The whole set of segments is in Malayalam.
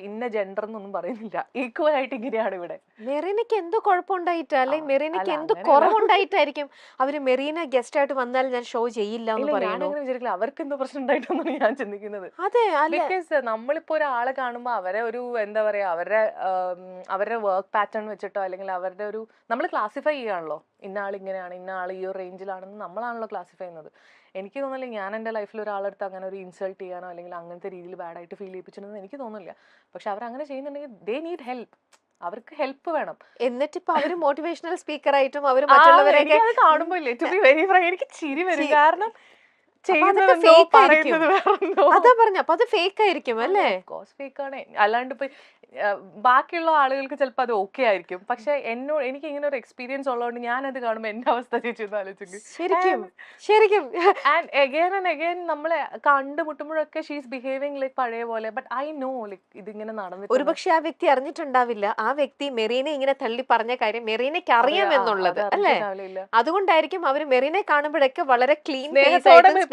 ഇന്ന ജെൻഡർ എന്നൊന്നും പറയുന്നില്ല, ഈക്വൽ ആയിട്ട് ഇങ്ങനെയാണ് ഇവിടെ. മെറീനയ്ക്ക് എന്തോ കുഴപ്പമുണ്ടായിട്ടാ, അല്ലെങ്കിൽ മെറീനയ്ക്ക് എന്ത് കുറവുണ്ടായിട്ടായിരിക്കും അവര് മെറീന ഗസ്റ്റ് ആയിട്ട് വന്നാൽ ഞാൻ ഷോ ചെയ്യില്ല എന്ന് പറയുന്നു? ഞാനങ്ങനെ വിചാരിക്കില്ല, അവർക്ക് എന്തോ പ്രശ്നം ഉണ്ടായിട്ടൊന്നാണ് ഞാൻ ചിന്തിക്കുന്നത്. അതെ, ബിക്കോസ് നമ്മളിപ്പോ ഒരാളെ കാണുമ്പോ അവരെ ഒരു എന്താ പറയാ, അവരുടെ വർക്ക് പാറ്റേൺ വെച്ചിട്ടോ അല്ലെങ്കിൽ അവരുടെ ഒരു നമ്മൾ ക്ലാസിഫൈ ചെയ്യാണല്ലോ, ഇന്ന ആൾ ഇങ്ങനെയാണ്, ഇന്ന ആൾ ഈ ഒരു റേഞ്ചിലാണെന്ന് നമ്മളാണല്ലോ ക്ലാസിഫൈ ചെയ്യുന്നത്. എനിക്ക് തോന്നുന്നില്ല ഞാൻ എൻ്റെ ലൈഫിൽ ഒരാളെടുത്ത് അങ്ങനെ ഒരു ഇൻസൾട്ട് ചെയ്യാനോ അല്ലെങ്കിൽ അങ്ങനത്തെ രീതിയിൽ ബാഡായിട്ട് ഫീൽ ചെയ്യിപ്പിച്ചിട്ടുണ്ടെന്ന് എനിക്ക് തോന്നുന്നില്ല. പക്ഷെ അവരങ്ങനെ ചെയ്യുന്നുണ്ടെങ്കിൽ ദേ നീഡ് ഹെൽപ്പ്, അവർക്ക് ഹെൽപ്പ് വേണം. എന്നിട്ട് ഇപ്പൊ അവര് മോട്ടിവേഷണൽ സ്പീക്കർ ആയിട്ടും അവര് മറ്റുള്ളവരെയൊക്കെ കാണുമ്പോ എനിക്ക് ചിരി വരും. കാരണം അതാ പറഞ്ഞ, അപ്പൊ അത് ഫേക്ക് ആയിരിക്കും അല്ലേ? ഫേക്ക് ആണ്. അല്ലാണ്ട് ഇപ്പൊ ബാക്കിയുള്ള ആളുകൾക്ക് ചിലപ്പോ അത് ഓക്കെ ആയിരിക്കും, പക്ഷെ എനിക്ക് ഇങ്ങനെ ഒരു എക്സ്പീരിയൻസ് ഉള്ളതുകൊണ്ട് ഞാനത് കാണുമ്പോ എന്റെ അവസ്ഥ ചേച്ചി ആലോചിക്കും. ശരിക്കും ആൻഡ് അഗൈൻ ആൻഡ് അഗൈൻ നമ്മളെ കണ്ടുമുട്ടുമ്പോഴൊക്കെ ഷീസ് ബിഹേവിംഗ് ലൈക്ക് പഴയ പോലെ. ബട്ട് ഐ നോ ലൈക്ക് ഇതിങ്ങനെ നടന്നിട്ട് ഒരുപക്ഷെ ആ വ്യക്തി അറിഞ്ഞിട്ടുണ്ടാവില്ല, ആ വ്യക്തി മെറീനെ ഇങ്ങനെ തള്ളി പറഞ്ഞ കാര്യം മെറീനയ്ക്ക് അറിയാമെന്നുള്ളത് അല്ലേ? അതുകൊണ്ടായിരിക്കും അവര് മെറീനെ കാണുമ്പോഴൊക്കെ വളരെ ക്ലീൻ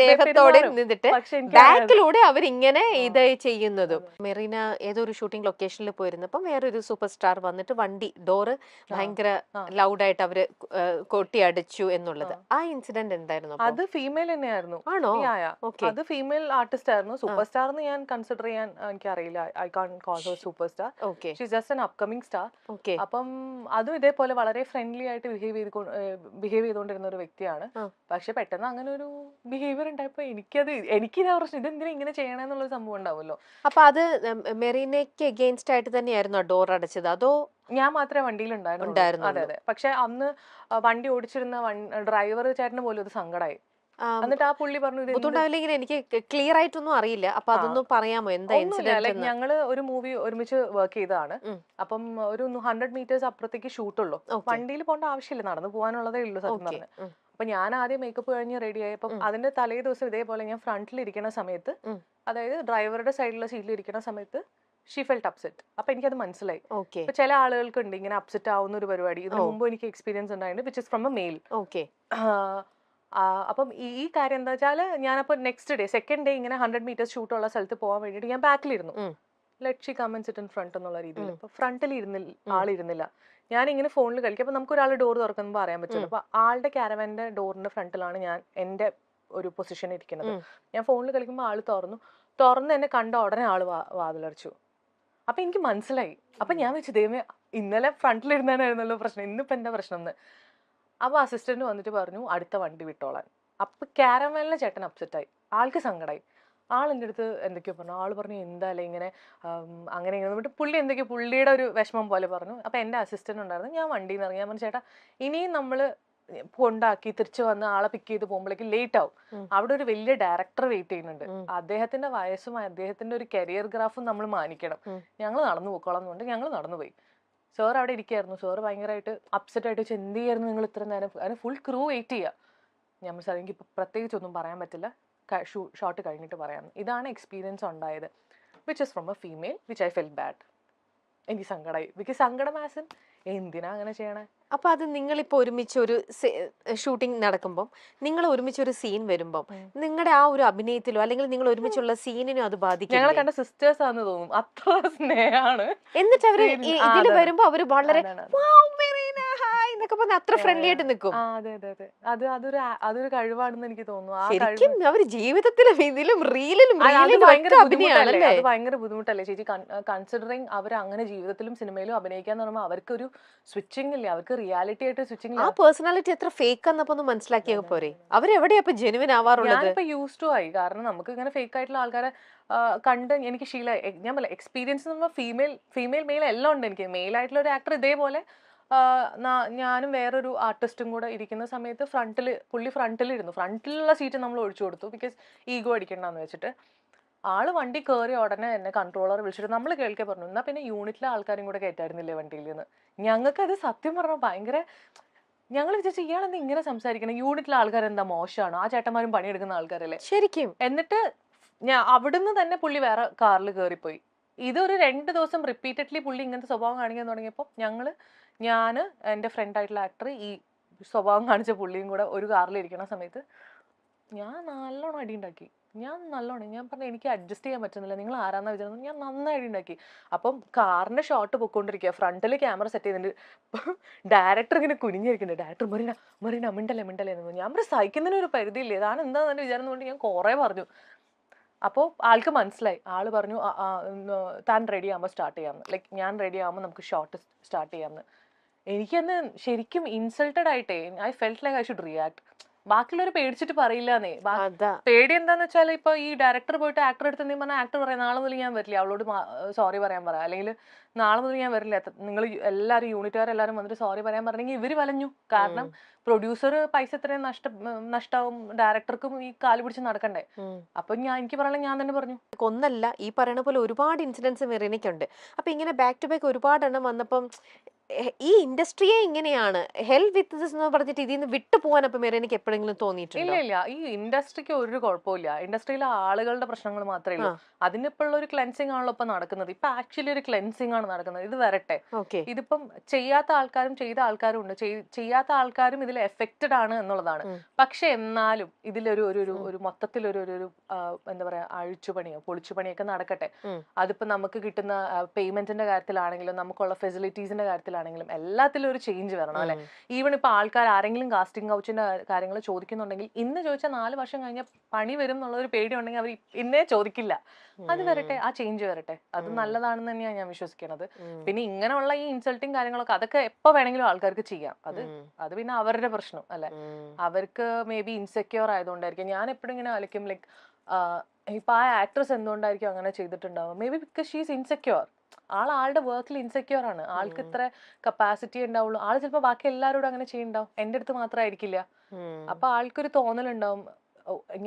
സ്നേഹത്തോടെ നിന്നിട്ട് ബാക്കിലൂടെ അവരിങ്ങനെ ഇത് ചെയ്യുന്നത്. മെറീന ഏതൊരു ഷൂട്ടിംഗ് ലൊക്കേഷനിൽ പോയിരുന്നപ്പം വേറൊരു സൂപ്പർ സ്റ്റാർ വന്നിട്ട് വണ്ടി ഡോറ് ഭയങ്കര ലൗഡായിട്ട് അവര് കൊട്ടി അടിച്ചു എന്നുള്ളത്, ആ ഇൻസിഡന്റ് എന്തായിരുന്നു? അത് ഫീമെയിൽ തന്നെയായിരുന്നു. ആണോ? അത് ഫീമെയിൽ ആർട്ടിസ്റ്റ് ആയിരുന്നു. സൂപ്പർ സ്റ്റാർ എന്ന് ഞാൻ കൺസിഡർ ചെയ്യാൻ എനിക്ക് അറിയില്ല. I can call her super star. She is just an upcoming star. അപ്പം അതും ഇതേപോലെ വളരെ ഫ്രണ്ട്ലി ആയിട്ട് ബിഹേവ് ചെയ്തുകൊണ്ടിരുന്ന ഒരു വ്യക്തിയാണ്. പക്ഷെ പെട്ടെന്ന് അങ്ങനെ ഒരു ബിഹേവിയർ ഉണ്ടായപ്പോ എനിക്കിതാ പ്രശ്നം, ഇതെന്തിനാ ഇങ്ങനെ ചെയ്യണമെന്നുള്ള സംഭവം ഉണ്ടാവുമല്ലോ. അപ്പൊ അത് മെറീനയ്ക്ക് അഗെയിൻസ്റ്റ് ആയിട്ട് തന്നെയായിരുന്നു ആ ഡോർ അടച്ചത്, അതോ? ഞാൻ മാത്രമേ വണ്ടിയിലുണ്ടായിരുന്നു. അതെ അതെ. പക്ഷെ അന്ന് വണ്ടി ഓടിച്ചിരുന്ന ഡ്രൈവർ ചേട്ടന് പോലും അത് സങ്കടമായി. എന്നിട്ട് ആ പുള്ളി പറഞ്ഞു എനിക്ക് ക്ലിയർ ആയിട്ടൊന്നും അറിയില്ല, അപ്പൊ അതൊന്നും പറയാമോ? എന്താ ഇൻസിഡന്റ്? ഞങ്ങള് ഒരു മൂവി ഒരുമിച്ച് വർക്ക് ചെയ്തതാണ്. അപ്പം ഒരു 100 മീറ്റേഴ്സ് അപ്പുറത്തേക്ക് ഷൂട്ടുള്ളൂ. വണ്ടിയിൽ പോകേണ്ട ആവശ്യമില്ല, നടന്നു പോകാനുള്ളതേ ഉള്ളൂ സത്യം പറഞ്ഞ്. അപ്പൊ ഞാൻ ആദ്യം മേക്കപ്പ് കഴിഞ്ഞ് റെഡി ആയപ്പം അതിന്റെ തലേ ദിവസം ഇതേപോലെ ഞാൻ ഫ്രണ്ടിൽ ഇരിക്കുന്ന സമയത്ത്, അതായത് ഡ്രൈവറുടെ സൈഡിലുള്ള സീറ്റിൽ ഇരിക്കുന്ന സമയത്ത് ഷീ ഫെൽറ്റ് അപ്സെറ്റ്. അപ്പൊ എനിക്കത് മനസ്സിലായി. ഇപ്പൊ ചില ആളുകൾക്ക് ഉണ്ട് ഇങ്ങനെ അപ്സെറ്റ് ആവുന്ന ഒരു പരിപാടി. ഇതിനു മുമ്പ് എനിക്ക് എക്സ്പീരിയൻസ് ഉണ്ടായിരുന്നു, which is from a male. അപ്പം ഈ കാര്യം എന്താ വെച്ചാല്, ഞാനപ്പോ നെക്സ്റ്റ് ഡേ സെക്കൻഡ് ഡേ ഇങ്ങനെ 100 മീറ്റേഴ്സ് ഷൂട്ടുള്ള സ്ഥലത്ത് പോകാൻ വേണ്ടിയിട്ട് ഞാൻ ബാക്കിലിരുന്നു. Let she come and sit in front എന്നുള്ള രീതിയിൽ. അപ്പൊ ഫ്രണ്ടിൽ ആളിരുന്നില്ല. ഞാൻ ഇങ്ങനെ ഫോണിൽ കളിക്കും. അപ്പൊ നമുക്ക് ഒരാൾ ഡോർ തുറക്കുമ്പോൾ അറിയാൻ പറ്റില്ല. അപ്പൊ ആളുടെ ക്യാരവാന്റെ ഡോറിന്റെ ഫ്രണ്ടിലാണ് ഞാൻ എന്റെ ഒരു പൊസിഷൻ ഇരിക്കുന്നത്. ഞാൻ ഫോണിൽ കളിക്കുമ്പോൾ ആള് തുറന്ന് എന്നെ കണ്ട ഉടനെ ആള് വാതിലടച്ചു. അപ്പൊ എനിക്ക് മനസ്സിലായി. അപ്പൊ ഞാൻ വെച്ചു, ദൈവമേ ഇന്നലെ ഫ്രണ്ടിലിരുന്നായിരുന്നല്ലോ പ്രശ്നം, ഇന്നിപ്പോ എന്താ പ്രശ്നം എന്ന്. അപ്പൊ അസിസ്റ്റന്റ് വന്നിട്ട് പറഞ്ഞു അടുത്ത വണ്ടി വിട്ടോളാൻ. അപ്പൊ ക്യാരവാനിലെ ചേട്ടൻ അപ്സെറ്റായി, ആൾക്ക് സങ്കടമായി. ആൾ എൻ്റെ അടുത്ത് എന്തൊക്കെയോ പറഞ്ഞു. ആള് പറഞ്ഞു എന്തായാലും ഇങ്ങനെ അങ്ങനെ ഇങ്ങനെ പുള്ളി എന്തൊക്കെയോ പുള്ളിയുടെ ഒരു വിഷമം പോലെ പറഞ്ഞു. അപ്പൊ എൻ്റെ അസിസ്റ്റന്റ് ഉണ്ടായിരുന്നു. ഞാൻ വണ്ടിയിൽ നിന്ന് ഇറങ്ങി. ഞാൻ പറഞ്ഞു ചേട്ടാ ഇനിയും നമ്മള് കൊണ്ടാക്കി തിരിച്ചു വന്ന് ആളെ പിക്ക് ചെയ്ത് പോകുമ്പോഴേക്കും ലേറ്റ് ആവും. അവിടെ ഒരു വലിയ ഡയറക്ടർ വെയിറ്റ് ചെയ്യുന്നുണ്ട്. അദ്ദേഹത്തിന്റെ വയസ്സും അദ്ദേഹത്തിന്റെ ഒരു കരിയർ ഗ്രാഫും നമ്മൾ മാനിക്കണം. ഞങ്ങൾ നടന്നു പോയിക്കോളാം എന്നുകൊണ്ട് ഞങ്ങൾ നടന്നുപോയി. സാർ അവിടെ ഇരിക്കുകയായിരുന്നു. സാർ ഭയങ്കരമായിട്ട് അപ്സെറ്റ് ആയിട്ട് വെച്ച് എന്ത് ചെയ്യായിരുന്നു നിങ്ങൾ ഇത്ര നേരം, അതിന് ഫുൾ ക്രൂ വെയിറ്റ് ചെയ്യുക. ഞാൻ സാർ എനിക്ക് പ്രത്യേകിച്ച് ഒന്നും പറയാൻ പറ്റില്ല, ഷോട്ട് കഴിഞ്ഞിട്ട് പറയാം. ഇതാണ് എക്സ്പീരിയൻസ് ഉണ്ടായത്, which is from A female, which I felt bad. എനിക്ക് സങ്കടമായി. ബിക്കോസ് സങ്കടം ആസൻ എന്തിനാ അങ്ങനെ ചെയ്യണേ. അപ്പൊ അത് നിങ്ങളിപ്പോ ഒരുമിച്ച് ഒരു ഷൂട്ടിംഗ് നടക്കുമ്പോൾ, നിങ്ങൾ ഒരുമിച്ച് ഒരു സീൻ വരുമ്പോൾ നിങ്ങളുടെ ആ ഒരു അഭിനയത്തിലോ അല്ലെങ്കിൽ നിങ്ങൾ ഒരുമിച്ചുള്ള സീനിനോ അത് ബാധിക്കും? ഞങ്ങളെ കണ്ട സിസ്റ്റേഴ്സ് ആണെന്ന് തോന്നും, അത്ര സ്നേഹമാണ്. എന്നിട്ട് അവര് ഇതിൽ വരുമ്പോ അവര് വളരെ അത്ര ഫ്രണ്ട്ലി ആയിട്ട് നിൽക്കും. അതെ അതെ അതെ. അതൊരു കഴിവാണെന്ന് എനിക്ക് തോന്നുന്നു. ശരിക്കും അവര് ജീവിതത്തിലും ഇതിലും റീലിലും അത് ഭയങ്കര ബുദ്ധിമുട്ടല്ലേ ചേച്ചി, കൺസിഡറിങ് അവർ അങ്ങനെ ജീവിതത്തിലും സിനിമയിലും അഭിനയിക്കാന്ന് പറയുമ്പോൾ അവർക്കൊരു സ്വിച്ചിങ് ഇല്ലേ, അവർക്ക് റിയാലിറ്റി ആയിട്ട് സ്വിച്ചിങ്. ആ പേഴ്സണാലിറ്റി എത്ര ഫേക്ക് എന്നപ്പോ ഒന്ന് മനസ്സിലാക്കിയാൽ പോരെ? അവരെവിടെയാ ജെനുവിൻ ആവാറുള്ളത്? ഞാനിപ്പോ യൂസ് ടു ആയി. കാരണം നമുക്ക് ഇങ്ങനെ ഫേക്ക് ആയിട്ടുള്ള ആൾക്കാരെ കണ്ട് എനിക്ക് ശീലമായി. ഞാൻ പറയാം എക്സ്പീരിയൻസ് ഫീമെയിൽ മെയിൽ എല്ലാം ഉണ്ട് എനിക്ക്. മെയിൽ ആയിട്ടുള്ള ഒരു ആക്ടർ ഇതേപോലെ ഞാനും വേറൊരു ആർട്ടിസ്റ്റും കൂടെ ഇരിക്കുന്ന സമയത്ത് പുള്ളി ഫ്രണ്ടിലിരുന്നു. ഫ്രണ്ടിലുള്ള സീറ്റ് നമ്മൾ ഒഴിച്ചു കൊടുത്തു, ബിക്കോസ് ഈഗോ അടിക്കണ്ടെന്ന് വെച്ചിട്ട്. ആള് വണ്ടി കയറി ഉടനെ എന്നെ കൺട്രോളർ വിളിച്ചിട്ട് നമ്മൾ കേൾക്കെ പറഞ്ഞു, എന്നാ പിന്നെ യൂണിറ്റിലെ ആൾക്കാരും കൂടെ കയറ്റായിരുന്നില്ലേ വണ്ടിയിൽ നിന്ന്. ഞങ്ങൾക്കത് സത്യം പറഞ്ഞാൽ ഭയങ്കര, ഞങ്ങൾ വിചാരിച്ചു ഇയാളെന്താ ഇങ്ങനെ സംസാരിക്കണം, യൂണിറ്റിലെ ആൾക്കാരെന്താ മോശമാണോ, ആ ചേട്ടന്മാരും പണിയെടുക്കുന്ന ആൾക്കാരല്ലേ ശരിക്കും. എന്നിട്ട് അവിടുന്ന് തന്നെ പുള്ളി വേറെ കാറിൽ കയറിപ്പോയി. ഇതൊരു 2 ദിവസം റിപ്പീറ്റഡ്ലി പുള്ളി ഇങ്ങനത്തെ സ്വഭാവം കാണിക്കാൻ തുടങ്ങിയപ്പോൾ ഞാൻ എൻ്റെ ഫ്രണ്ട് ആയിട്ടുള്ള ആക്ടർ ഈ സ്വഭാവം കാണിച്ച പുള്ളിയും കൂടെ ഒരു കാറിൽ ഇരിക്കുന്ന സമയത്ത് ഞാൻ നല്ലോണം അടി ഉണ്ടാക്കി. ഞാൻ നല്ലോണം ഞാൻ പറഞ്ഞു എനിക്ക് അഡ്ജസ്റ്റ് ചെയ്യാൻ പറ്റുന്നില്ല, നിങ്ങൾ ആരാന്നാ വിചാരിച്ചത്. ഞാൻ നന്നായിട്ട് ഉണ്ടാക്കി. അപ്പം കാറിന്റെ ഷോട്ട് പൊക്കോണ്ടിരിക്കുക, ഫ്രണ്ടിൽ ക്യാമറ സെറ്റ് ചെയ്തിട്ടുണ്ട്, ഡയറക്ടർ ഇങ്ങനെ കുനിഞ്ഞിരിക്കുന്നുണ്ട്. ഡയറക്ടർ മറീന മിണ്ടല്ലേ എന്ന്. ഞാൻ പറഞ്ഞു സഹിക്കുന്നതിന് ഒരു പരിധിയില്ലേ, താൻ എന്താണെന്ന് വിചാരിച്ചുകൊണ്ട് ഞാൻ കുറെ പറഞ്ഞു. അപ്പോൾ ആൾക്ക് മനസ്സിലായി. ആള് പറഞ്ഞു താൻ റെഡി ആകുമ്പോൾ സ്റ്റാർട്ട് ചെയ്യാമെന്ന്. ലൈക്ക് ഞാൻ റെഡി ആകുമ്പോൾ നമുക്ക് ഷോട്ട് സ്റ്റാർട്ട് ചെയ്യാമെന്ന്. എനിക്കന്ന് ശരിക്കും ഇൻസൾട്ടഡ് ആയിട്ടേ I felt like I should react. ബാക്കിയുള്ളവർ പേടിച്ചിട്ട് പറയില്ലാന്നേ. പേടി എന്താന്ന് വെച്ചാൽ ഇപ്പൊ ഈ ഡയറക്ടർ പോയിട്ട് ആക്ടർ എടുത്ത് എന്തെങ്കിലും പറഞ്ഞാൽ ആക്ടർ പറയാം നാളെ മുതൽ ഞാൻ വരില്ല, അവളോട് സോറി പറയാൻ പറയാം, അല്ലെങ്കിൽ നാളെ മുതൽ ഞാൻ വരില്ല, നിങ്ങൾ എല്ലാവരും യൂണിറ്റുകാരെല്ലാവരും വന്നിട്ട് സോറി പറയാൻ പറഞ്ഞെങ്കിൽ ഇവര് വലഞ്ഞു. കാരണം പ്രൊഡ്യൂസർ പൈസ ഇത്രയും നഷ്ടാവും, ഡയറക്ടർക്കും ഈ കാല് പിടിച്ച് നടക്കണ്ടേ. അപ്പൊ എനിക്ക് പറയാനുള്ള ഞാൻ തന്നെ പറഞ്ഞു. ഒന്നല്ല, ഈ പറയുന്ന പോലെ ഒരുപാട് ഇൻസിഡൻസ് മെറീനയ്ക്കുണ്ട്. അപ്പൊ ഇങ്ങനെ ബാക്ക് ടു ബാക്ക് ഒരുപാട് എണ്ണം വന്നപ്പം ഈ ഇൻഡസ്ട്രിയെ ഇങ്ങനെയാണ് ഹെൽപ്പ് വിത്ത് ദിസ് എന്ന് പറഞ്ഞിട്ട് ഇതിൽ നിന്ന് വിട്ടു പോകാൻ അപ്പൊ മെറീനയ്ക്ക് എപ്പോഴെങ്കിലും തോന്നിയിട്ടില്ല? ഇല്ല, ഈ ഇൻഡസ്ട്രിക്ക് ഒരു കുഴപ്പമില്ല. ഇൻഡസ്ട്രിയിലെ ആളുകളുടെ പ്രശ്നങ്ങൾ മാത്രമേ ഉള്ളൂ. അതിനിപ്പോൾ ഒരു ക്ലെൻസിങ് ആണല്ലോ ഇപ്പൊ നടക്കുന്നത്. ഇപ്പൊ ആക്ച്വലി ഒരു ക്ലെൻസിങ് ആണ് നടക്കുന്നത്. ഇത് വരട്ടെ. ഇതിപ്പം ചെയ്യാത്ത ആൾക്കാരും ചെയ്ത ആൾക്കാരും ഉണ്ട്. ചെയ്യാത്ത ആൾക്കാരും ഇതിൽ എഫക്റ്റഡ് ആണ് എന്നുള്ളതാണ്. പക്ഷെ എന്നാലും ഇതിലൊരു ഒരു മൊത്തത്തിലൊരു എന്താ പറയാ അഴിച്ചുപണിയോ പൊളിച്ചുപണിയൊക്കെ നടക്കട്ടെ. അതിപ്പോ നമുക്ക് കിട്ടുന്ന പേയ്മെന്റിന്റെ കാര്യത്തിലാണെങ്കിലും നമുക്കുള്ള ഫെസിലിറ്റീസിന്റെ കാര്യത്തിലാണെങ്കിലും എല്ലാത്തിലും ഒരു ചേഞ്ച് വരണം അല്ലെ. ഈവൺ ഇപ്പൊ ആൾക്കാർ ആരെങ്കിലും കാസ്റ്റിംഗ് കൗച്ചിന്റെ കാര്യങ്ങൾ ചോദിക്കുന്നുണ്ടെങ്കിൽ ഇന്ന് ചോദിച്ചാൽ 4 വർഷം കഴിഞ്ഞ പണി വരും എന്നുള്ളൊരു പേടി ഉണ്ടെങ്കിൽ അവർ ഇന്നേ ചോദിക്കില്ല. അത് വരട്ടെ, ആ ചേഞ്ച് വരട്ടെ. അത് നല്ലതാണെന്ന് തന്നെയാണ് ഞാൻ വിശ്വസിക്കുന്നത്. പിന്നെ ഇങ്ങനെയുള്ള ഈ ഇൻസൾട്ടിങ് കാര്യങ്ങളൊക്കെ അതൊക്കെ എപ്പോ വേണമെങ്കിലും ആൾക്കാർക്ക് ചെയ്യാം. അത് പിന്നെ അവരുടെ പ്രശ്നം അല്ലെ. അവർക്ക് മേ ബി ഇൻസെക്യൂർ ആയതുകൊണ്ടായിരിക്കും. ഞാൻ എപ്പോഴും ഇങ്ങനെ ആലോചിക്കും ലൈക്ക് ഇപ്പൊ ആ ആക്ട്രസ് എന്തുകൊണ്ടായിരിക്കും അങ്ങനെ ചെയ്തിട്ടുണ്ടാവുക. Maybe because she is insecure. ആളുടെ വർക്കിൽ ഇൻസെക്യൂർ ആണ്. ആൾക്ക് ഇത്ര കപ്പാസിറ്റി ഉണ്ടാവുള്ളൂ. ആള് ചിലപ്പോ ബാക്കി എല്ലാവരോടും അങ്ങനെ ചെയ്യുന്നുണ്ടാവും, എന്റെ അടുത്ത് മാത്രമായിരിക്കില്ല. അപ്പൊ ആൾക്കൊരു തോന്നലുണ്ടാവും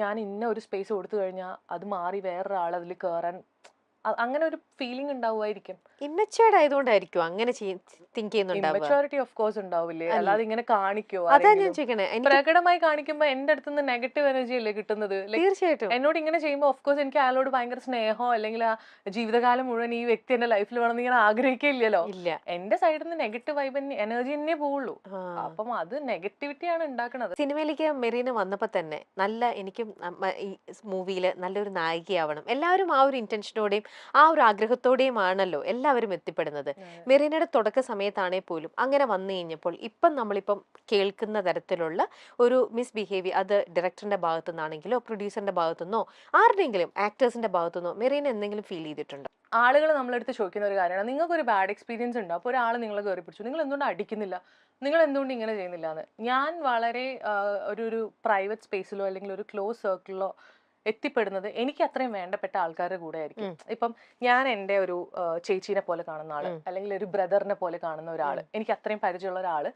ഞാൻ ഇന്ന ഒരു സ്പേസ് കൊടുത്തു കഴിഞ്ഞാൽ അത് മാറി വേറൊരാൾ അതിൽ കയറാൻ അങ്ങനെ ഒരു ഫീലിംഗ് ഉണ്ടാവുമായിരിക്കും. ഇമ്മച്ചുവേർഡ് ആയതുകൊണ്ടായിരിക്കും അങ്ങനെ തിങ്ക് ചെയ്യുന്നുണ്ടാവുക. ഇമ്മച്യൂരിറ്റി ഓഫ് കോഴ്സ് ഉണ്ടാവില്ലേ, അല്ലാതെ ഇങ്ങനെ കാണിക്കോ? അതാ ഞാൻ ചോദിക്കണേ. പ്രകടമായി കാണിക്കുമ്പോ എന്റെ അടുത്ത് നിന്ന് നെഗറ്റീവ് എനർജി അല്ലേ കിട്ടുന്നത്. തീർച്ചയായിട്ടും എന്നോട് ഇങ്ങനെ ചെയ്യുമ്പോൾ ഓഫ് കോഴ്സ് എനിക്ക് അയാളോട് ഭയങ്കര സ്നേഹമോ അല്ലെങ്കിൽ ആ ജീവിതകാലം മുഴുവൻ ഈ വ്യക്തി എന്റെ ലൈഫിൽ വേണമെന്ന് ഇങ്ങനെ ആഗ്രഹിക്കില്ലല്ലോ. എന്റെ സൈഡിൽ നിന്ന് നെഗറ്റീവ് വൈബ് എനർജി തന്നെ പോവുള്ളൂ. അപ്പം അത് നെഗറ്റിവിറ്റിയാണ് ഉണ്ടാക്കുന്നത്. സിനിമയിലേക്ക് മെറീന വന്നപ്പോ തന്നെ നല്ല എനിക്കും ഈ മൂവിയില് നല്ലൊരു നായികയാവണം, എല്ലാവരും ആ ഒരു ഇന്റൻഷനോടെയും ആ ഒരു ആഗ്രഹത്തോടെയും ആണല്ലോ എല്ലാവരും എത്തിപ്പെടുന്നത്. മെറീനയുടെ തുടക്ക സമയത്താണേ പോലും അങ്ങനെ വന്നു കഴിഞ്ഞപ്പോൾ ഇപ്പം നമ്മളിപ്പം കേൾക്കുന്ന തരത്തിലുള്ള ഒരു മിസ്ബിഹേവിയർ, അത് ഡയറക്ടറിന്റെ ഭാഗത്തു നിന്നാണെങ്കിലോ പ്രൊഡ്യൂസറിന്റെ ഭാഗത്തുനിന്നോ ആരുടെയെങ്കിലും ആക്ടേഴ്സിന്റെ ഭാഗത്തുനിന്നോ മെറീന എന്തെങ്കിലും ഫീൽ ചെയ്തിട്ടുണ്ടോ? ആളുകൾ നമ്മളെടുത്ത് ചോദിക്കുന്ന ഒരു കാര്യമാണ്, നിങ്ങൾക്ക് ഒരു ബാഡ് എക്സ്പീരിയൻസ് ഉണ്ടോ, അപ്പോൾ ഒരാൾ നിങ്ങളെ കയറി പിടിച്ചു, നിങ്ങൾ എന്തുകൊണ്ട് അടിക്കുന്നില്ല, നിങ്ങൾ എന്തുകൊണ്ട് ഇങ്ങനെ ചെയ്യുന്നില്ല എന്ന്. ഞാൻ വളരെ ഒരു പ്രൈവറ്റ് സ്പേസിലോ അല്ലെങ്കിൽ ഒരു ക്ലോസ് സർക്കിളിലോ എത്തിപ്പെടുന്നത് എനിക്ക് അത്രയും വേണ്ടപ്പെട്ട ആൾക്കാരുടെ കൂടെ ആയിരിക്കും. ഇപ്പം ഞാൻ എൻ്റെ ഒരു ചേച്ചീനെ പോലെ കാണുന്ന ആള് അല്ലെങ്കിൽ ഒരു ബ്രദറിനെ പോലെ കാണുന്ന ഒരാള്, എനിക്ക് അത്രയും പരിചയമുള്ള ഒരാള്,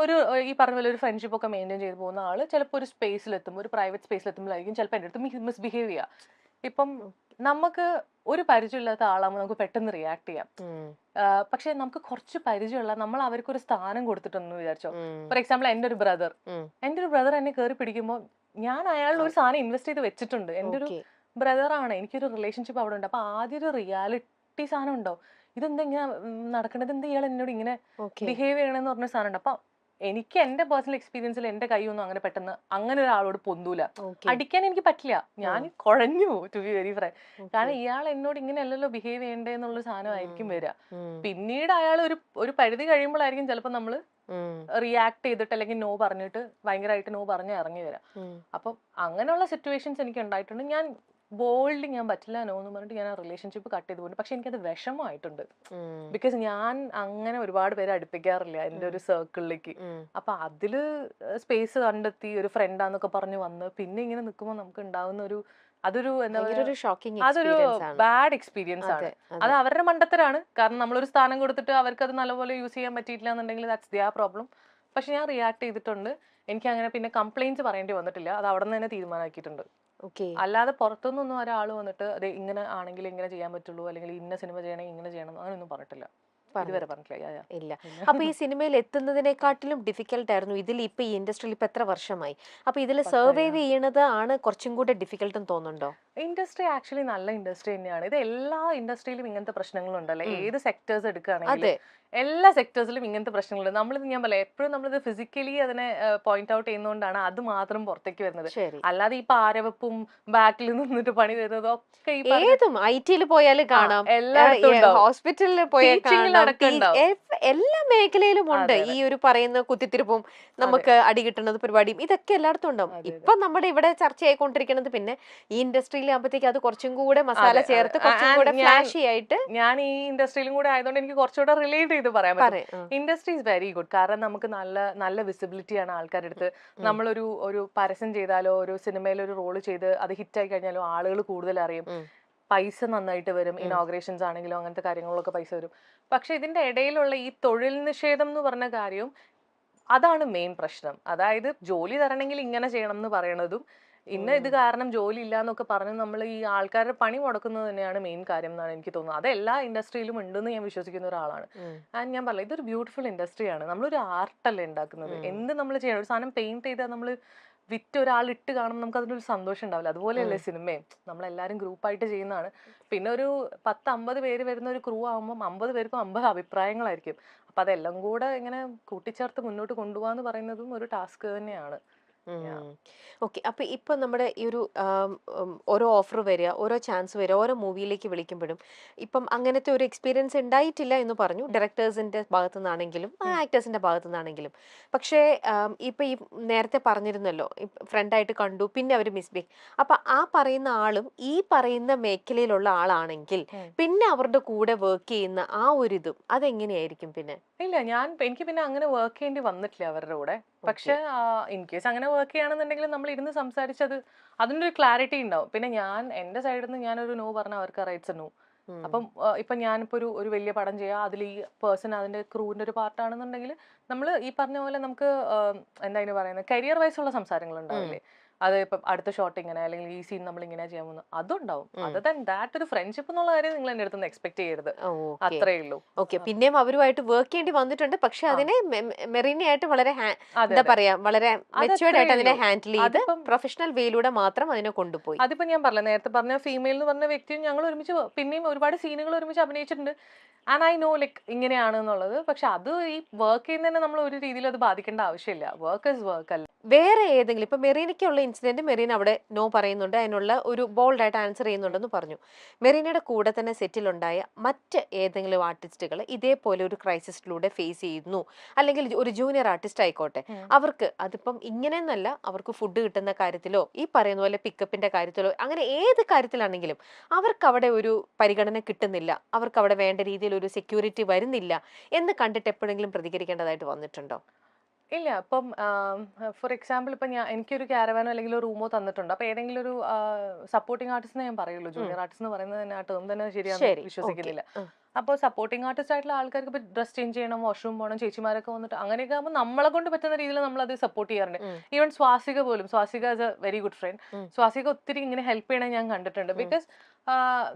ഒരു ഈ പറഞ്ഞ പോലെ ഒരു ഫ്രണ്ട്ഷിപ്പ് ഒക്കെ മെയിൻറ്റെയിൻ ചെയ്ത് പോകുന്ന ആള് ചിലപ്പോൾ ഒരു സ്പേസിലെത്തുമ്പോൾ, ഒരു പ്രൈവറ്റ് സ്പേസിലെത്തുമ്പോഴായിരിക്കും ചിലപ്പോൾ എൻ്റെ അടുത്ത് മിസ്ബിഹേവ് ചെയ്യുക. ഇപ്പം നമുക്ക് ഒരു പരിചയമില്ലാത്ത ആളാകുമ്പോൾ നമുക്ക് പെട്ടെന്ന് റിയാക്ട് ചെയ്യാം. പക്ഷെ നമുക്ക് കുറച്ച് പരിചയമുള്ള നമ്മൾ അവർക്കൊരു സ്ഥാനം കൊടുത്തിട്ടെന്ന് വിചാരിച്ചോ. ഫോർ എക്സാമ്പിൾ എൻ്റെ ഒരു ബ്രദർ എന്നെ കയറി പിടിക്കുമ്പോൾ ഞാൻ അയാളുടെ ഒരു സാധനം ഇൻവെസ്റ്റ് ചെയ്ത് വെച്ചിട്ടുണ്ട്. എൻ്റെ ഒരു ബ്രദറാണ്, എനിക്കൊരു റിലേഷൻഷിപ്പ് അവിടെ ഉണ്ട്. അപ്പൊ ആദ്യം ഒരു റിയാലിറ്റി സാധനം ഉണ്ടോ, ഇതെന്താ ഇങ്ങനെ നടക്കണത്, എന്താ ഇയാൾ എന്നോട് ഇങ്ങനെ ബിഹേവ് ചെയ്യണമെന്ന് പറഞ്ഞ സാധനം ഉണ്ട്. അപ്പൊ എനിക്ക് എന്റെ പേഴ്സണൽ എക്സ്പീരിയൻസിൽ എന്റെ കൈയൊന്നും അങ്ങനെ പെട്ടെന്ന് അങ്ങനെ ഒരാളോട് പൊന്തൂല, അടിക്കാൻ എനിക്ക് പറ്റില്ല. ഞാൻ കുഴഞ്ഞു ടു ബി വെരി ഫ്രാങ്ക്. കാരണം ഇയാൾ എന്നോട് ഇങ്ങനെ അല്ലല്ലോ ബിഹേവ് ചെയ്യണ്ടേ എന്നുള്ളൊരു സാധനമായിരിക്കും വരിക. പിന്നീട് അയാൾ ഒരു പരിധി കഴിയുമ്പോഴായിരിക്കും ചിലപ്പോൾ നമ്മള് റിയാക്ട് ചെയ്തിട്ട് അല്ലെങ്കിൽ നോ പറഞ്ഞിട്ട് ഭയങ്കരമായിട്ട് നോ പറഞ്ഞ് ഇറങ്ങി വരാം. അപ്പം അങ്ങനെയുള്ള സിറ്റുവേഷൻസ് എനിക്ക് ഉണ്ടായിട്ടുണ്ട്. ഞാൻ ബോൾഡ് ഞാൻ പറ്റില്ല നോ എന്ന് പറഞ്ഞിട്ട് ഞാൻ ആ റിലേഷൻഷിപ്പ് കട്ട് ചെയ്ത് പോകുന്നു. പക്ഷെ എനിക്കത് വിഷമമായിട്ടുണ്ട്. ബിക്കോസ് ഞാൻ അങ്ങനെ ഒരുപാട് പേരെ അടുപ്പിക്കാറില്ല എൻ്റെ ഒരു സർക്കിളിലേക്ക്. അപ്പൊ അതില് സ്പേസ് കണ്ടെത്തി ഒരു ഫ്രണ്ടാന്നൊക്കെ പറഞ്ഞ് വന്ന് പിന്നെ ഇങ്ങനെ നിൽക്കുമ്പോൾ നമുക്ക് ഉണ്ടാവുന്ന അതൊരു എന്താ പറയുക, അതൊരു ബാഡ് എക്സ്പീരിയൻസ് ആണ്. അത് അവരുടെ മണ്ടത്തരാണ്. കാരണം നമ്മളൊരു സ്ഥാനം കൊടുത്തിട്ട് അവർക്ക് അത് നല്ലപോലെ യൂസ് ചെയ്യാൻ പറ്റിയിട്ടില്ല എന്നുണ്ടെങ്കിൽ ദാറ്റ്സ് ദിയർ പ്രോബ്ലം. പക്ഷെ ഞാൻ റിയാക്ട് ചെയ്തിട്ടുണ്ട്. എനിക്ക് അങ്ങനെ പിന്നെ കംപ്ലൈന്റ്സ് പറയേണ്ടി വന്നിട്ടില്ല. അത് അവിടെ നിന്ന് തന്നെ തീരുമാനമാക്കിയിട്ടുണ്ട്. അല്ലാതെ പുറത്തുനിന്നൊന്നും ഒരാൾ വന്നിട്ട് അത് ഇങ്ങനെ ആണെങ്കിൽ ഇങ്ങനെ ചെയ്യാൻ പറ്റുള്ളൂ, അല്ലെങ്കിൽ ഇന്ന സിനിമ ചെയ്യണമെങ്കിൽ ഇങ്ങനെ ചെയ്യണം, അങ്ങനെയൊന്നും പറഞ്ഞിട്ടില്ല. ഇതുവരെ പറഞ്ഞിട്ടില്ല. ഇല്ല. അപ്പൊ ഈ സിനിമയിൽ എത്തുന്നതിനെക്കാട്ടിലും ഡിഫിക്കൽട്ട് ആയിരുന്നു ഇതിൽ ഇപ്പൊ ഈ ഇൻഡസ്ട്രിയിൽ ഇപ്പൊ എത്ര വർഷമായി? അപ്പൊ ഇതിൽ സർവൈവ് ചെയ്യണത് ആണ് കുറച്ചും കൂടെ ഡിഫിക്കൽട്ട് തോന്നുന്നുണ്ടോ? ഇൻഡസ്ട്രി ആക്ച്വലി നല്ല ഇൻഡസ്ട്രി തന്നെയാണ്. ഇത് എല്ലാ ഇൻഡസ്ട്രിയിലും ഇങ്ങനത്തെ പ്രശ്നങ്ങളുണ്ടല്ലേ. ഏത് സെക്ടേഴ്സ് എടുക്കുകയാണെങ്കിലും എല്ലാ സെക്ടേഴ്സിലും ഇങ്ങനത്തെ പ്രശ്നങ്ങളുണ്ട്. നമ്മളിത് ഞാൻ പറയാം, എപ്പോഴും നമ്മളിത് ഫിസിക്കലി അതിനെ പോയിന്റ് ഔട്ട് ചെയ്യുന്നതുകൊണ്ടാണ് അത് മാത്രം പുറത്തേക്ക് വരുന്നത്. അല്ലാതെ ഈ പാരവെപ്പും ബാക്കിൽ നിന്നിട്ട് പണി തരുന്നതും ഒക്കെ ഏതും ഐ.ടിയിൽ പോയാലും കാണാം, ഹോസ്പിറ്റലിൽ പോയാൽ എല്ലാ മേഖലയിലും ഉണ്ട് ഈ ഒരു പറയുന്ന കുത്തിത്തിരിപ്പും നമുക്ക് അടി കിട്ടുന്നത് പരിപാടിയും ഇതൊക്കെ എല്ലായിടത്തും ഉണ്ടാവും. ഇപ്പൊ നമ്മുടെ ഇവിടെ ചർച്ചയായിക്കൊണ്ടിരിക്കുന്നത് പിന്നെ ഈ ഇൻഡസ്ട്രിയിൽ ആകുമ്പോഴത്തേക്ക് അത് കുറച്ചും കൂടെ മസാല ചേർത്ത് കുറച്ചും കൂടെ ഫ്ലാഷി ആയിട്ട്. ഞാൻ ഈ ഇൻഡസ്ട്രിയിലും കൂടെ ആയതുകൊണ്ട് എനിക്ക് കുറച്ചുകൂടെ റിലേറ്റ് ചെയ്ത് പറയാൻ പറ്റും. Industry is very good. കാരണം നമുക്ക് നല്ല നല്ല വിസിബിലിറ്റി ആണ് ആൾക്കാരുടെ അടുത്ത്. നമ്മളൊരു പരസ്യം ചെയ്താലോ ഒരു സിനിമയിൽ ഒരു റോള് ചെയ്ത് അത് ഹിറ്റായി കഴിഞ്ഞാലോ ആളുകൾ കൂടുതൽ അറിയും, പൈസ നന്നായിട്ട് വരും. ഇനോഗ്രേഷൻസ് ആണെങ്കിലും അങ്ങനത്തെ കാര്യങ്ങളിലൊക്കെ പൈസ വരും. പക്ഷെ ഇതിന്റെ ഇടയിലുള്ള ഈ തൊഴിൽ നിഷേധം എന്ന് പറഞ്ഞ കാര്യവും അതാണ് മെയിൻ പ്രശ്നം. അതായത് ജോലി തരണമെങ്കിൽ ഇങ്ങനെ ചെയ്യണം എന്ന് പറയണതും ഇത് കാരണം ജോലി ഇല്ല എന്നൊക്കെ പറഞ്ഞ് നമ്മൾ ഈ ആൾക്കാരുടെ പണി മുടക്കുന്നത് തന്നെയാണ് മെയിൻ കാര്യം എന്നാണ് എനിക്ക് തോന്നുന്നത്. അത് എല്ലാ ഇൻഡസ്ട്രിയിലും ഉണ്ടെന്ന് ഞാൻ വിശ്വസിക്കുന്ന ഒരാളാണ്. ആൻഡ് ഞാൻ പറയാം, ഇതൊരു ബ്യൂട്ടിഫുൾ ഇൻഡസ്ട്രിയാണ്. നമ്മളൊരു ആർട്ടല്ലേ ഉണ്ടാക്കുന്നത്. എന്ത് നമ്മൾ ചെയ്യണം, ഒരു സാധനം പെയിന്റ് ചെയ്താൽ നമ്മൾ വിറ്റ് ഒരാൾ ഇട്ട് കാണുമ്പോൾ നമുക്ക് അതിനൊരു സന്തോഷം ഉണ്ടാവില്ല. അതുപോലെയല്ലേ സിനിമയും. നമ്മളെല്ലാവരും ഗ്രൂപ്പായിട്ട് ചെയ്യുന്നതാണ്. പിന്നെ ഒരു 10-50 പേര് വരുന്ന ഒരു ക്രൂ ആകുമ്പോൾ 50 പേർക്കും 50 അഭിപ്രായങ്ങളായിരിക്കും. അപ്പൊ അതെല്ലാം കൂടെ ഇങ്ങനെ കൂട്ടിച്ചേർത്ത് മുന്നോട്ട് കൊണ്ടുപോകാന്ന് പറയുന്നതും ഒരു ടാസ്ക് തന്നെയാണ്. ഓക്കെ. അപ്പൊ ഇപ്പൊ നമ്മുടെ ഈ ഒരു ഓരോ ഓഫർ വരിക, ഓരോ ചാൻസ് വരിക, ഓരോ മൂവിയിലേക്ക് വിളിക്കുമ്പോഴും ഇപ്പം അങ്ങനത്തെ ഒരു എക്സ്പീരിയൻസ് ഉണ്ടായിട്ടില്ല എന്ന് പറഞ്ഞു, ഡയറക്ടേഴ്സിന്റെ ഭാഗത്തു നിന്നാണെങ്കിലും ആക്ടേഴ്സിന്റെ ഭാഗത്തു നിന്നാണെങ്കിലും. പക്ഷേ ഇപ്പൊ ഈ നേരത്തെ പറഞ്ഞിരുന്നല്ലോ, ഫ്രണ്ടായിട്ട് കണ്ടു, പിന്നെ അവർ മിസ്ബിഹേവ്. അപ്പൊ ആ പറയുന്ന ആളും ഈ പറയുന്ന മേഖലയിലുള്ള ആളാണെങ്കിൽ പിന്നെ അവരുടെ കൂടെ വർക്ക് ചെയ്യുന്ന ആ ഒരു ഇതും അതെങ്ങനെയായിരിക്കും? പിന്നെ ഇല്ല, എനിക്ക് പിന്നെ അങ്ങനെ വർക്ക് ചെയ്യേണ്ടി വന്നിട്ടില്ല അവരുടെ കൂടെ. പക്ഷെ ഇൻ കേസ് അങ്ങനെ വർക്ക് ചെയ്യുകയാണെന്നുണ്ടെങ്കിൽ നമ്മൾ ഇരുന്ന് സംസാരിച്ചത് അതിനൊരു ക്ലാരിറ്റി ഉണ്ടാവും. പിന്നെ ഞാൻ എന്റെ സൈഡിൽ നിന്ന് ഞാനൊരു നോ പറഞ്ഞാൽ അവർക്ക് റൈറ്റ്സ് നോ. അപ്പം ഇപ്പൊ ഞാനിപ്പോ ഒരു വലിയ പടം ചെയ്യാം, അതിൽ ഈ പേഴ്സൺ അതിന്റെ ക്രൂവിന്റെ ഒരു പാർട്ടാണെന്നുണ്ടെങ്കിൽ നമ്മൾ ഈ പറഞ്ഞ പോലെ നമുക്ക് എന്താ പറയുന്നത്, കരിയർ വൈസ് ഉള്ള സംസാരങ്ങൾ ഉണ്ടാവില്ലേ. അത് ഇപ്പം അടുത്ത ഷോട്ട് ഇങ്ങനെ, അല്ലെങ്കിൽ ഈ സീൻ നമ്മൾ ഇങ്ങനെ ചെയ്യാൻ പോകുന്നു, അതുണ്ടാവും. അതർ ദാൻ ദാറ്റ് ഒരു ഫ്രണ്ട്ഷിപ്പ് എന്നുള്ള കാര്യം നിങ്ങൾ എന്റെ അടുത്ത് എക്സ്പെക്ട് ചെയ്യരുത്. അത്രേ ഉള്ളൂ. ഓക്കെ. പിന്നെയും അവരുമായിട്ട് വർക്ക് ചെയ്യേണ്ടി വന്നിട്ടുണ്ട്. പക്ഷെ അതിനെ മെറീനയായിട്ട് വളരെ എന്താ പറയാ, വളരെ മെച്ചുവേർഡ് ആയിട്ട് അതിനെ ഹാൻഡിൽ ചെയ്ത് പ്രൊഫഷണൽ വേയിലൂടെ മാത്രം അതിനെ കൊണ്ടുപോയി. അതിപ്പോ ഞാൻ പറഞ്ഞ നേരത്തെ പറഞ്ഞ ഫീമെയിൽ എന്ന് പറഞ്ഞ വ്യക്തിയും ഞങ്ങൾ ഒരുമിച്ച് പിന്നെയും ഒരുപാട് സീനുകൾ ഒരുമിച്ച് അഭിനയിച്ചിട്ടുണ്ട്. ആൻഡ് ഐ നോ ലൈക്ക് ഇങ്ങനെയാണ് എന്നുള്ളത്. പക്ഷെ അത് ഈ വർക്ക് ചെയ്യുന്നതിനെ നമ്മൾ ഒരു രീതിയിൽ അത് ബാധിക്കേണ്ട ആവശ്യമില്ല. വർക്ക് ഇസ് വർക്ക് അല്ല. വേറെ ഏതെങ്കിലും ഇപ്പൊ മെറീനയ്ക്കുള്ള ഇൻസിഡന്റ് മെറീന അവിടെ നോ പറയുന്നുണ്ട്, അതിനുള്ള ഒരു ബോൾഡ് ആയിട്ട് ആൻസർ ചെയ്യുന്നുണ്ടെന്ന് പറഞ്ഞു. മെറീനയുടെ കൂടെ തന്നെ സെറ്റിലുണ്ടായ മറ്റ് ഏതെങ്കിലും ആർട്ടിസ്റ്റുകൾ ഇതേപോലെ ഒരു ക്രൈസിസിലൂടെ ഫേസ് ചെയ്യുന്നു, അല്ലെങ്കിൽ ഒരു ജൂനിയർ ആർട്ടിസ്റ്റ് ആയിക്കോട്ടെ, അവർക്ക് അതിപ്പം ഇങ്ങനെയെന്നല്ല, അവർക്ക് ഫുഡ് കിട്ടുന്ന കാര്യത്തിലോ ഈ പറയുന്ന പോലെ പിക്കപ്പിന്റെ കാര്യത്തിലോ അങ്ങനെ ഏത് കാര്യത്തിലാണെങ്കിലും അവർക്ക് അവിടെ ഒരു പരിഗണന കിട്ടുന്നില്ല, അവർക്ക് അവിടെ വേണ്ട രീതിയിൽ ഒരു സെക്യൂരിറ്റി വരുന്നില്ല എന്ന് കണ്ടിട്ട് എപ്പോഴെങ്കിലും പ്രതികരിക്കേണ്ടതായിട്ട് വന്നിട്ടുണ്ടോ? ഇല്ല. ഇപ്പം ഫോർ എക്സാമ്പിൾ ഇപ്പം എനിക്കൊരു ക്യാരവാനോ അല്ലെങ്കിൽ ഒരു റൂമോ തന്നിട്ടുണ്ട്. അപ്പൊ ഏതെങ്കിലും ഒരു സപ്പോർട്ടിംഗ് ആർട്ടിസ്റ്റ് ഞാൻ പറയുള്ളൂ. ജൂനിയർ ആർട്ടിസ്റ്റ് എന്ന് പറയുന്നത് തന്നെ ആ ടേം തന്നെ ശരിയാണെന്ന് വിശ്വസിക്കുന്നില്ല. അപ്പോൾ സപ്പോർട്ടിംഗ് ആർട്ടിസ്റ്റ് ആയിട്ടുള്ള ആൾക്കാർക്ക് ഇപ്പോൾ ഡ്രസ് ചേഞ്ച് ചെയ്യണം, വാഷ്റൂം പോകണം, ചേച്ചിമാരൊക്കെ വന്നിട്ട് അങ്ങനെയൊക്കെ ആകുമ്പോൾ നമ്മളെ കൊണ്ട് പറ്റുന്ന രീതിയിൽ നമ്മൾ അത് സപ്പോർട്ട് ചെയ്യാറുണ്ട്. ഈവൻ സ്വാസിക പോലും, Swasika as A very good friend, Swasika ഒത്തിരി ഇങ്ങനെ ഹെൽപ്പ് ചെയ്യണേ ഞാൻ കണ്ടിട്ടുണ്ട്. ബിക്കോസ്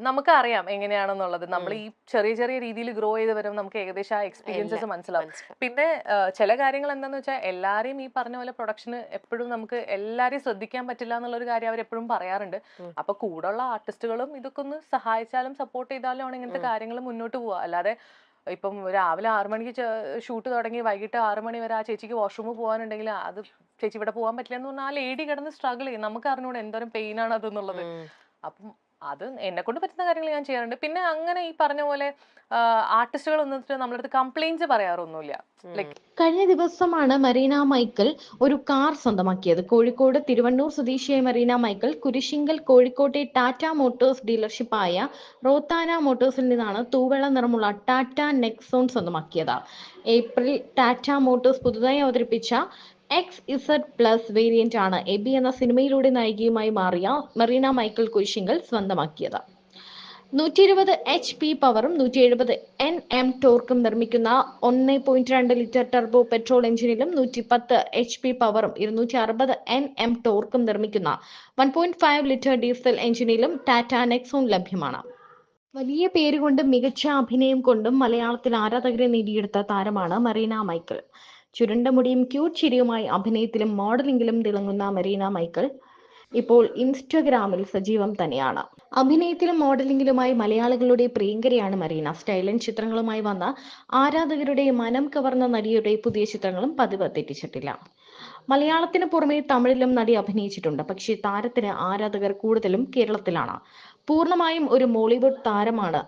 നമുക്കറിയാം എങ്ങനെയാണെന്നുള്ളത്. നമ്മൾ ഈ ചെറിയ ചെറിയ രീതിയിൽ ഗ്രോ ചെയ്ത് വരുമ്പോൾ നമുക്ക് ഏകദേശം ആ എക്സ്പീരിയൻസസ് മനസ്സിലാവും. പിന്നെ ചില കാര്യങ്ങൾ എന്താണെന്ന് വെച്ചാൽ എല്ലാവരെയും ഈ പറഞ്ഞ പോലെ പ്രൊഡക്ഷന് എപ്പോഴും നമുക്ക് എല്ലാവരെയും ശ്രദ്ധിക്കാൻ പറ്റില്ല എന്നുള്ളൊരു കാര്യം അവരെപ്പോഴും പറയാറുണ്ട്. അപ്പൊ കൂടെയുള്ള ആർട്ടിസ്റ്റുകളും ഇതൊക്കെ ഒന്ന് സഹായിച്ചാലും സപ്പോർട്ട് ചെയ്താലും ആണ് ഇങ്ങനത്തെ കാര്യങ്ങൾ മുന്നോട്ട് പോവുക. അല്ലാതെ ഇപ്പം രാവിലെ 6 മണിക്ക് ഷൂട്ട് തുടങ്ങി വൈകിട്ട് 6 മണി വരെ ആ ചേച്ചിക്ക് വാഷ്റൂമിൽ പോകാനുണ്ടെങ്കിൽ അത് ചേച്ചി ഇവിടെ പോകാൻ പറ്റില്ല എന്ന് പറഞ്ഞാൽ ആ ലേഡി കിടന്ന് സ്ട്രഗിൾ ചെയ്യും. നമുക്ക് അറിഞ്ഞൂടെ എന്തോരം പെയിൻ ആണ് അതെന്നുള്ളത്. അപ്പം അത് എന്നെ കൊണ്ട് പറ്റുന്ന കാര്യങ്ങൾ ഞാൻ ചെയ്യാറുണ്ട്. പിന്നെ അങ്ങനെ ഈ പറഞ്ഞ പോലെ ആർട്ടിസ്റ്റുകൾ വന്നിട്ട് നമ്മളടുത്ത് കംപ്ലൈന്റ്സ് പറയാറൊന്നുമില്ല. കഴിഞ്ഞ ദിവസമാണ് മറീന മൈക്കിൾ ഒരു കാർ സ്വന്തമാക്കിയത്. കോഴിക്കോട് തിരുവണ്ണൂർ സ്വദേശിയായ മറീന മൈക്കിൾ കുരിശിങ്കൽ കോഴിക്കോട്ടെ ടാറ്റ മോട്ടോഴ്സ് ഡീലർഷിപ്പായ റോത്താന മോട്ടോഴ്സിൽ നിന്നാണ് തൂവെള്ള നിറമുള്ള ടാറ്റ നെക്സോൺ സ്വന്തമാക്കിയത്. ഏപ്രിൽ ടാറ്റ മോട്ടോഴ്സ് പുതുതായി അവതരിപ്പിച്ച XZ+ വേരിയന്റ് ആണ് എബി എന്ന സിനിമയിലൂടെ നായികയുമായി മാറിയ മറീന മൈക്കിൾ കുരിശിങ്കൽ സ്വന്തമാക്കിയത്. 120 HP പവറും 170 Nm ടോർക്കും നിർമ്മിക്കുന്ന 1.2 ലിറ്റർ ടർബോ പെട്രോൾ എഞ്ചിനിലും 110 HP പവറും 260 Nm ടോർക്കും നിർമ്മിക്കുന്ന 1.5 ലിറ്റർ ഡീസൽ എഞ്ചിനിലും ടാറ്റ നെക്സോൺ ലഭ്യമാണ്. വലിയ പേരുകൊണ്ടും മികച്ച അഭിനയം കൊണ്ടും മലയാളത്തിൽ ആരാധകരെ നേടിയെടുത്ത താരമാണ് മറീന മൈക്കിൾ. ചുരുണ്ട മുടിയും ക്യൂട്ട് ചിരിയുമായി അഭിനയത്തിലും മോഡലിംഗിലും തിളങ്ങുന്ന മറീന മൈക്കിൾ ഇപ്പോൾ ഇൻസ്റ്റഗ്രാമിൽ സജീവം തന്നെയാണ്. അഭിനയത്തിലും മോഡലിംഗിലുമായി മലയാളികളുടെ പ്രിയങ്കരിയാണ് മരീന. സ്റ്റൈലൻ ചിത്രങ്ങളുമായി വന്ന ആരാധകരുടെ മനം കവർന്ന നടിയുടെ പുതിയ ചിത്രങ്ങളും പതിവ് തെറ്റിച്ചിട്ടില്ല. മലയാളത്തിന് പുറമെ തമിഴിലും നടി അഭിനയിച്ചിട്ടുണ്ട്. പക്ഷേ താരത്തിന് ആരാധകർ കൂടുതലും കേരളത്തിലാണ്. പൂർണ്ണമായും ഒരു മോളിവുഡ് താരമാണ്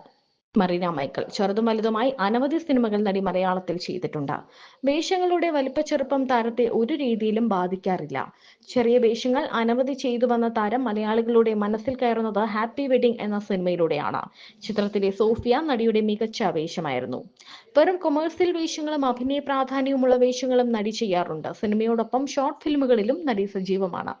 മറീന മൈക്കൽ. ചെറുതും വലുതുമായി അനവധി സിനിമകൾ നടി മലയാളത്തിൽ ചെയ്തിട്ടുണ്ട്. വേഷങ്ങളുടെ വലിപ്പച്ചെറുപ്പം താരത്തെ ഒരു രീതിയിലും ബാധിക്കാറില്ല. ചെറിയ വേഷങ്ങൾ അനവധി ചെയ്തു വന്ന താരം മലയാളികളുടെ മനസ്സിൽ കയറുന്നത് ഹാപ്പി വെഡിങ് എന്ന സിനിമയിലൂടെയാണ്. ചിത്രത്തിലെ സോഫിയ നടിയുടെ മികച്ച വേഷമായിരുന്നു. വെറും കൊമേഴ്സ്യൽ വേഷങ്ങളും അഭിനയ പ്രാധാന്യവുമുള്ള വേഷങ്ങളും നടി ചെയ്യാറുണ്ട്. സിനിമയോടൊപ്പം ഷോർട്ട് ഫിലിമുകളിലും നടി സജീവമാണ്.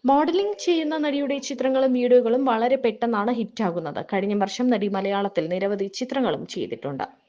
മോഡലിംഗ് ചെയ്യുന്ന നടിയുടെ ചിത്രങ്ങളും വീഡിയോകളും വളരെ പെട്ടെന്നാണ് ഹിറ്റാകുന്നത്. കഴിഞ്ഞ വർഷം നടി മലയാളത്തിൽ നിരവധി ചിത്രങ്ങളും ചെയ്തിട്ടുണ്ട്.